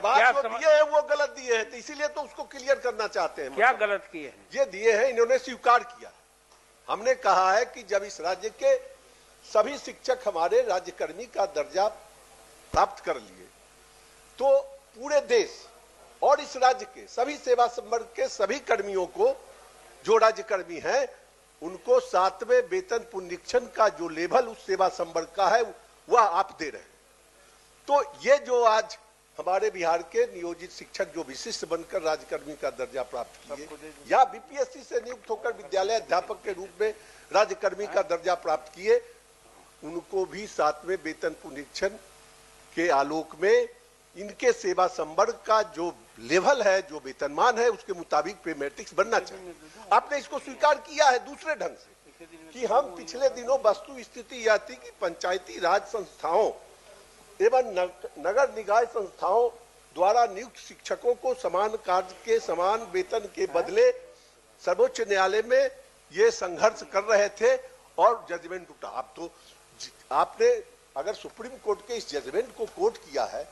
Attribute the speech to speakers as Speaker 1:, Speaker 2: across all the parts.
Speaker 1: जवाब जो दिए हैं वो गलत दिए हैं, तो इसीलिए तो उसको क्लियर करना चाहते हैं।
Speaker 2: क्या गलत किए हैं?
Speaker 1: ये दिए हैं, इन्होंने स्वीकार किया। हमने कहा है कि जब इस राज्य के सभी शिक्षक हमारे राज्यकर्मी का दर्जा प्राप्त कर लिए, तो पूरे देश और इस राज्य के सभी सेवा संवर्ग के सभी कर्मियों को, जो राज्यकर्मी हैं, उनको 7वें वेतन पुनरीक्षण का जो लेवल उस सेवा संवर्ग का है वह आप दे रहे हैं। तो ये जो आज हमारे बिहार के नियोजित शिक्षक जो विशिष्ट बनकर राज्यकर्मी का दर्जा प्राप्त किए या बीपीएससी से नियुक्त होकर विद्यालय अध्यापक के रूप में राज्यकर्मी का दर्जा प्राप्त किए, उनको भी 7वें वेतन पुनरीक्षण के आलोक में इनके सेवा संवर्ग का जो लेवल है, जो वेतनमान है, उसके मुताबिक पे मैट्रिक्स बनना चाहिए। आपने इसको स्वीकार किया है दूसरे ढंग से कि हम पिछले दिनों वस्तु स्थिति यह थी कि पंचायती राज संस्थाओं एवं नगर निकाय संस्थाओं द्वारा नियुक्त शिक्षकों को समान कार्य के समान वेतन के बदले सर्वोच्च न्यायालय में ये संघर्ष कर रहे थे और जजमेंट उठा। अब तो आपने अगर सुप्रीम कोर्ट के इस जजमेंट को कोट किया है,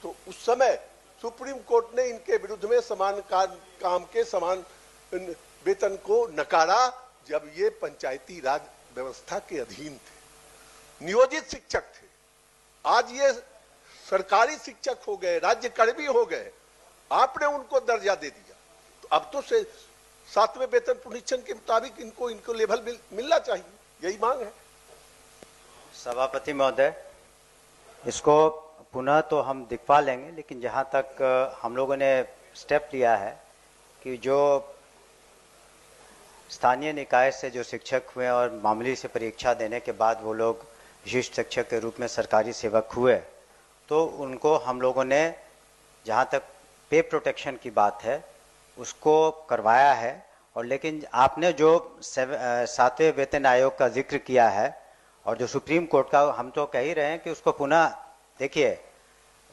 Speaker 1: तो उस समय सुप्रीम कोर्ट ने इनके विरुद्ध में समान काम के समान वेतन को नकारा, जब ये पंचायती राज व्यवस्था के अधीन थे, नियोजित शिक्षक थे। आज ये सरकारी शिक्षक हो गए, राज्यकर्मी हो गए, आपने उनको दर्जा दे दिया, तो अब तो से 7वें वेतन पुनरीक्षण के मुताबिक इनको लेवल मिलना चाहिए, यही मांग है।
Speaker 3: सभापति महोदय, इसको पुनः तो हम दिखवा लेंगे, लेकिन जहां तक हम लोगों ने स्टेप लिया है कि जो स्थानीय निकाय से जो शिक्षक हुए और मामूली से परीक्षा देने के बाद वो लोग विशिष्ट शिक्षक के रूप में सरकारी सेवक हुए, तो उनको हम लोगों ने जहां तक पे प्रोटेक्शन की बात है उसको करवाया है। और लेकिन आपने जो 7वें वेतन आयोग का जिक्र किया है और जो सुप्रीम कोर्ट का, हम तो कह ही रहे हैं कि उसको पुनः देखिए,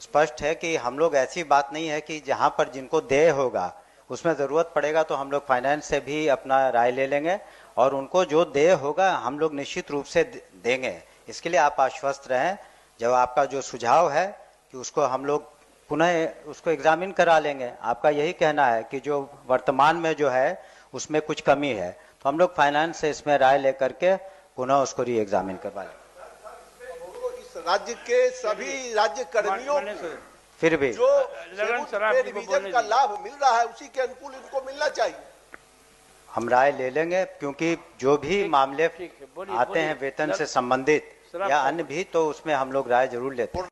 Speaker 3: स्पष्ट है कि हम लोग ऐसी बात नहीं है कि जहां पर जिनको देय होगा उसमें ज़रूरत पड़ेगा तो हम लोग फाइनेंस से भी अपना राय ले लेंगे और उनको जो देय होगा हम लोग निश्चित रूप से देंगे। इसके लिए आप आश्वस्त रहें। जब आपका जो सुझाव है कि उसको हम लोग पुनः उसको एग्जामिन करा लेंगे, आपका यही कहना है कि जो वर्तमान में जो है उसमें कुछ कमी है, तो हम लोग फाइनेंस से इसमें राय लेकर के पुनः उसको री एग्जामिन करवा लेंगे।
Speaker 1: राज्य के सभी राज्य कर्मियों
Speaker 3: फिर भी
Speaker 1: जो रिवीजन का लाभ मिल रहा है उसी के अनुकूल इनको मिलना चाहिए।
Speaker 3: हम राय ले लेंगे, क्योंकि जो भी मामले आते हैं वेतन से संबंधित या अन्य भी, तो उसमें हम लोग राय जरूर लेते हैं।